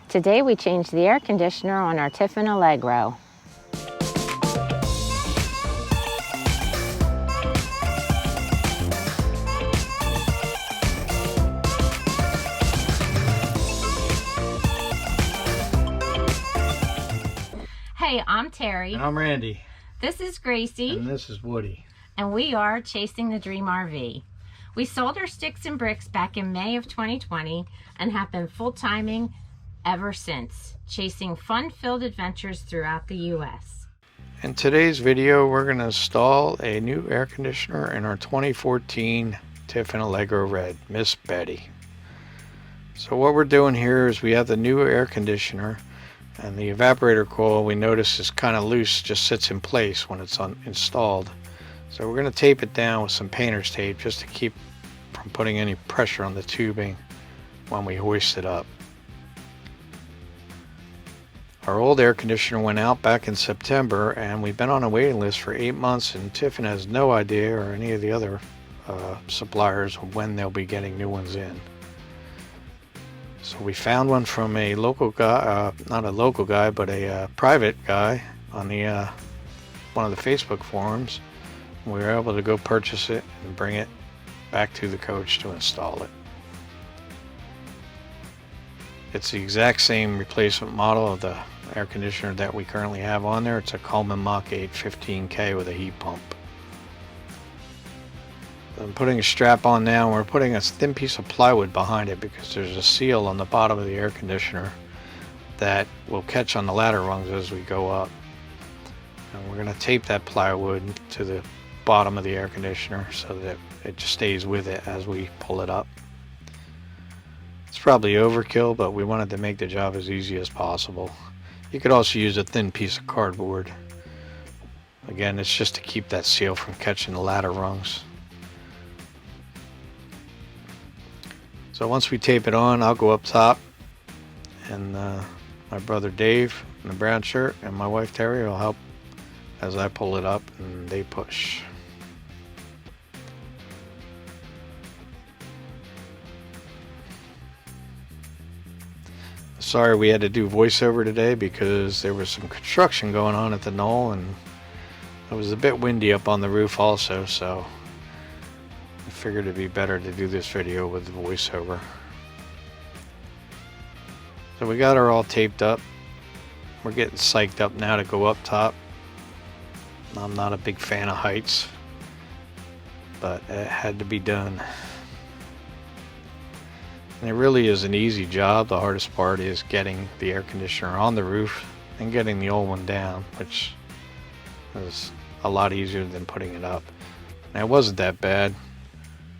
Today we changed the air conditioner on our Tiffin Allegro. Hey, I'm Terry. And I'm Randy. This is Gracie. And this is Woody. And we are Chasing the Dream RV. We sold our sticks and bricks back in May of 2020 and have been full-timing ever since, chasing fun-filled adventures throughout the U.S. In today's video, we're going to install a new air conditioner in our 2014 Tiffin Allegro RED, Miss Betty. So what we're doing here is we have the new air conditioner, and the evaporator coil we notice is kind of loose, just sits in place when it's installed. So we're going to tape it down with some painter's tape just to keep from putting any pressure on the tubing when we hoist it up. Our old air conditioner went out back in September, and we've been on a waiting list for 8 months, and Tiffin has no idea, or any of the other suppliers, when they'll be getting new ones in. So we found one from a local guy, not a local guy, but a private guy on the one of the Facebook forums. We were able to go purchase it and bring it back to the coach to install it. It's the exact same replacement model of the air conditioner that we currently have on there. It's a Coleman Mach 815K with a heat pump. I'm putting a strap on now, and we're putting a thin piece of plywood behind it because there's a seal on the bottom of the air conditioner that will catch on the ladder rungs as we go up. And we're going to tape that plywood to the bottom of the air conditioner so that it just stays with it as we pull it up. It's probably overkill, but we wanted to make the job as easy as possible. You could also use a thin piece of cardboard. Again, it's just to keep that seal from catching the ladder rungs. So once we tape it on, I'll go up top, and my brother Dave in the brown shirt and my wife Terry will help as I pull it up and they push. Sorry we had to do voiceover today because there was some construction going on at the knoll, and it was a bit windy up on the roof also, so I figured it'd be better to do this video with the voiceover. So we got her all taped up. We're getting psyched up now to go up top. I'm not a big fan of heights, but it had to be done. And it really is an easy job. The hardest part is getting the air conditioner on the roof and getting the old one down, which is a lot easier than putting it up. And it wasn't that bad,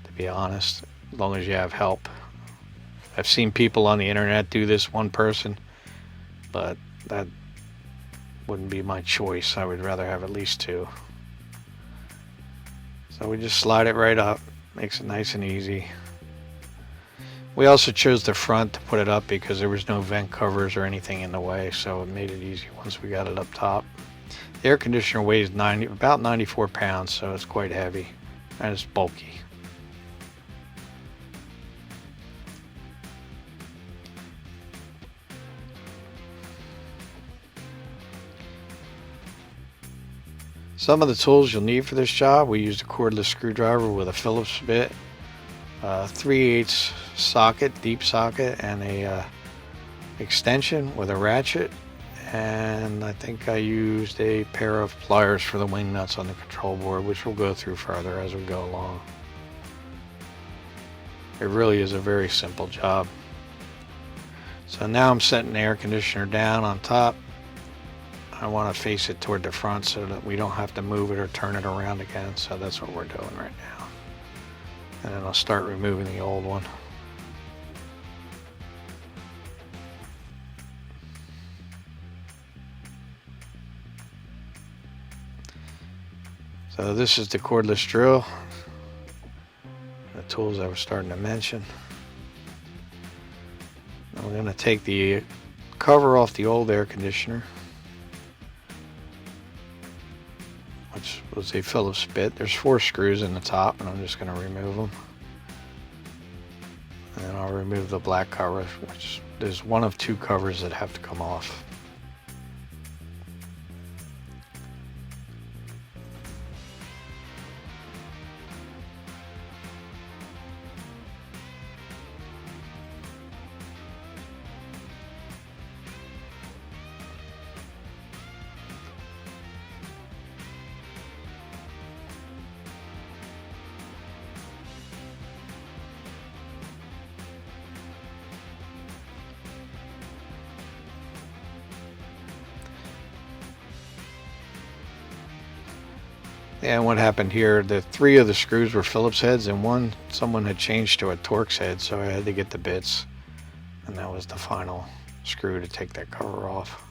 to be honest, as long as you have help. I've seen people on the internet do this, one person, but that wouldn't be my choice. I would rather have at least two. So we just slide it right up, makes it nice and easy. We also chose the front to put it up because there was no vent covers or anything in the way, so it made it easy once we got it up top. The air conditioner weighs about 94 pounds, so it's quite heavy and it's bulky. Some of the tools you'll need for this job, we used a cordless screwdriver with a Phillips bit, 3/8 socket, deep socket, and a extension with a ratchet, and I think I used a pair of pliers for the wing nuts on the control board, which we'll go through further as we go along. It really is a very simple job. So now I'm setting the air conditioner down on top. I want to face it toward the front so that we don't have to move it or turn it around again, so that's what we're doing right now. And then I'll start removing the old one. So this is the cordless drill, the tools I was starting to mention. Now we're going to take the cover off the old air conditioner, which was a Phillips bit. There's 4 screws in the top, and I'm just going to remove them. And then I'll remove the black cover, which there's one of two covers that have to come off. And what happened here, the 3 of the screws were Phillips heads, and someone had changed to a Torx head, so I had to get the bits, and that was the final screw to take that cover off.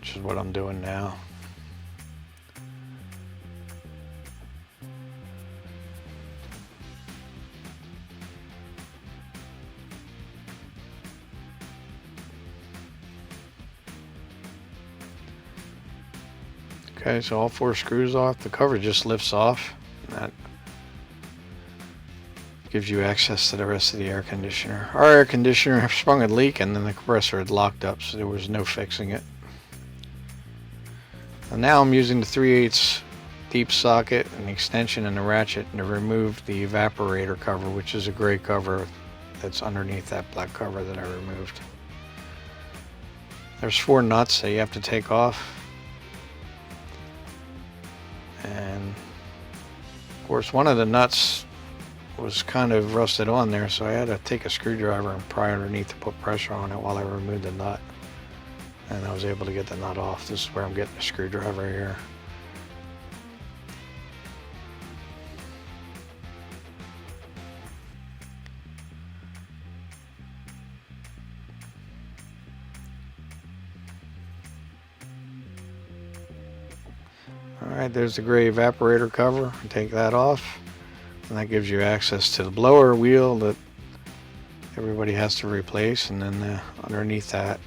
Which is what I'm doing now. Okay, so all 4 screws off. The cover just lifts off, and that gives you access to the rest of the air conditioner. Our air conditioner sprung a leak, and then the compressor had locked up, so there was no fixing it. And now I'm using the 3/8 deep socket and the extension and the ratchet to remove the evaporator cover, which is a gray cover that's underneath that black cover that I removed. There's 4 nuts that you have to take off. And of course one of the nuts was kind of rusted on there, so I had to take a screwdriver and pry underneath to put pressure on it while I removed the nut, and I was able to get the nut off. This is where I'm getting the screwdriver here. Alright, there's the gray evaporator cover. Take that off, and that gives you access to the blower wheel that everybody has to replace, and then underneath that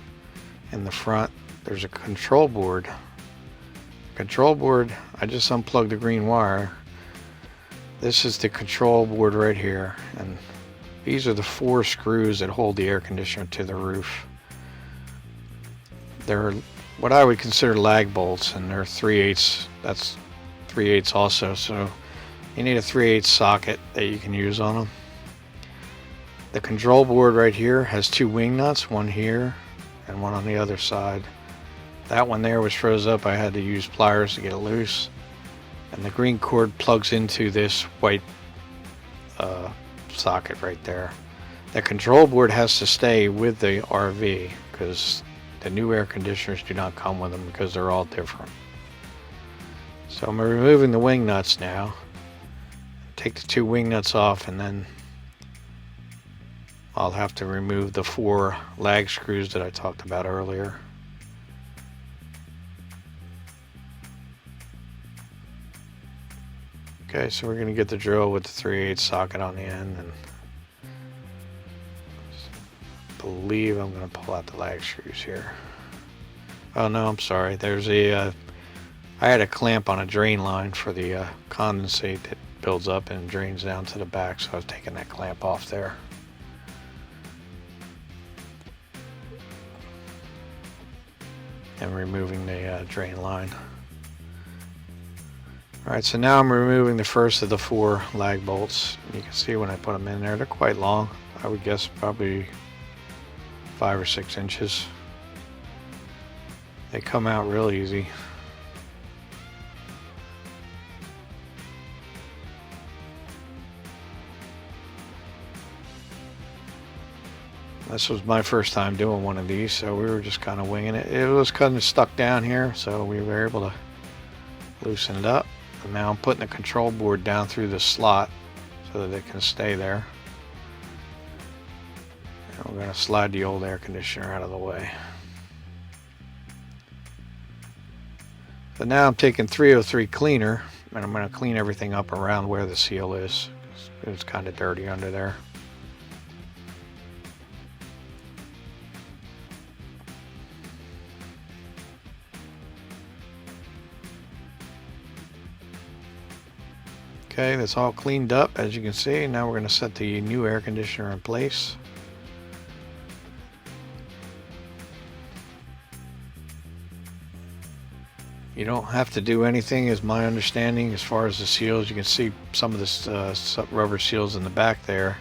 in the front there's a control board. Control board, I just unplugged the green wire. This is the control board right here, and these are the 4 screws that hold the air conditioner to the roof. They're what I would consider lag bolts, and they're 3/8. That's 3/8 also, so you need a 3/8 socket that you can use on them. The control board right here has 2 wing nuts, one here and one on the other side. That one there was froze up. I had to use pliers to get it loose, and the green cord plugs into this white socket right there. The control board has to stay with the RV because the new air conditioners do not come with them because they're all different. So I'm removing the wing nuts now. Take the 2 wing nuts off, and then I'll have to remove the 4 lag screws that I talked about earlier. Okay, so we're going to get the drill with the 3/8 socket on the end, and I believe I'm going to pull out the lag screws here. Oh no, I'm sorry. There's I had a clamp on a drain line for the condensate that builds up and drains down to the back, so I was taking that clamp off there. And removing the drain line. Alright, so now I'm removing the first of the 4 lag bolts. You can see when I put them in there, they're quite long. I would guess probably 5 or 6 inches. They come out real easy. This was my first time doing one of these, so we were just kind of winging it. It was kind of stuck down here, so we were able to loosen it up. And now I'm putting the control board down through the slot so that it can stay there. And we're going to slide the old air conditioner out of the way. So now I'm taking 303 cleaner, and I'm going to clean everything up around where the seal is. It's kind of dirty under there. Okay, that's all cleaned up, as you can see. Now we're going to set the new air conditioner in place. You don't have to do anything, is my understanding, as far as the seals. You can see some of this rubber seals in the back there.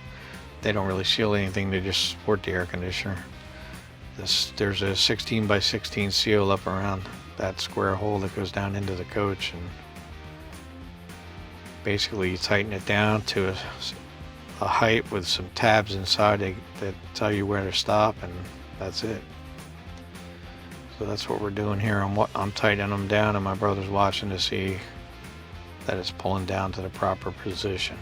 They don't really seal anything, they just support the air conditioner. There's a 16 by 16 seal up around that square hole that goes down into the coach, and basically you tighten it down to a height with some tabs inside that tell you where to stop, and that's it. So that's what we're doing here. I'm tightening them down, and my brother's watching to see that it's pulling down to the proper position.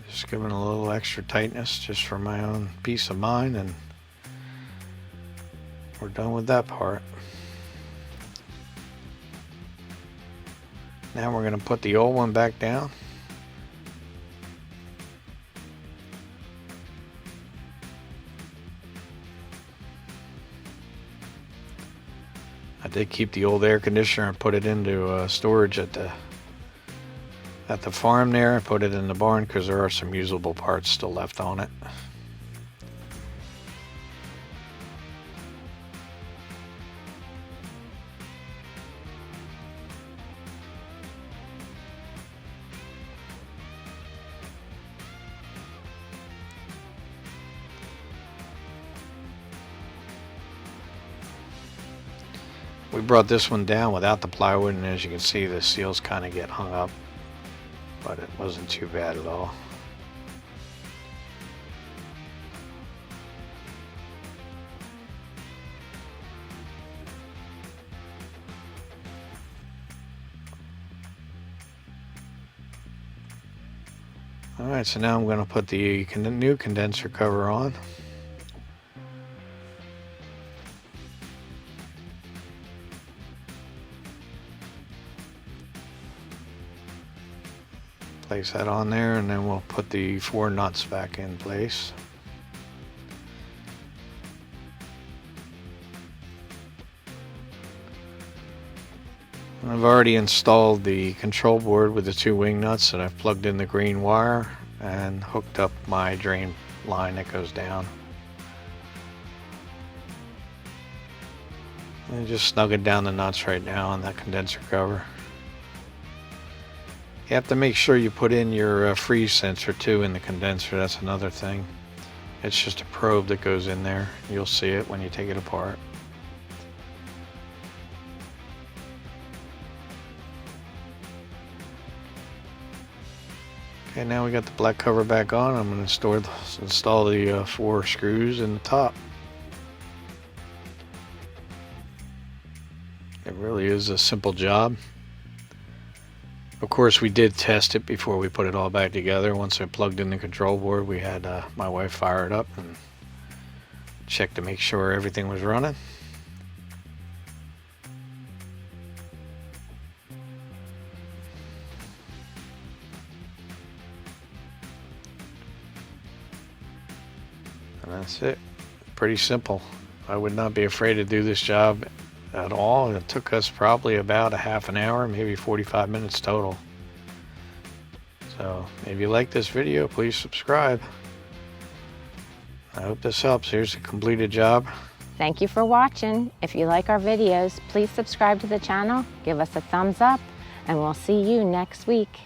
Just giving a little extra tightness just for my own peace of mind, and we're done with that part. Now we're going to put the old one back down. I did keep the old air conditioner and put it into storage at the farm there. I put it in the barn because there are some usable parts still left on it. We brought this one down without the plywood, and as you can see, the seals kind of get hung up, but it wasn't too bad at all. Alright, so now I'm going to put the new condenser cover on. Place that on there, and then we'll put the 4 nuts back in place. I've already installed the control board with the 2 wing nuts, and I've plugged in the green wire and hooked up my drain line that goes down. And just snugging down the nuts right now on that condenser cover. You have to make sure you put in your freeze sensor too in the condenser. That's another thing. It's just a probe that goes in there. You'll see it when you take it apart. Okay, now we got the black cover back on. I'm going to install the 4 screws in the top. It really is a simple job. Of course, we did test it before we put it all back together. Once I plugged in the control board, we had my wife fire it up and check to make sure everything was running. And that's it. Pretty simple. I would not be afraid to do this job at all. It took us probably about a half an hour, maybe 45 minutes total. So if you like this video, please subscribe. I hope this helps. Here's a completed job. Thank you for watching. If you like our videos, please subscribe to the channel, give us a thumbs up, and we'll see you next week.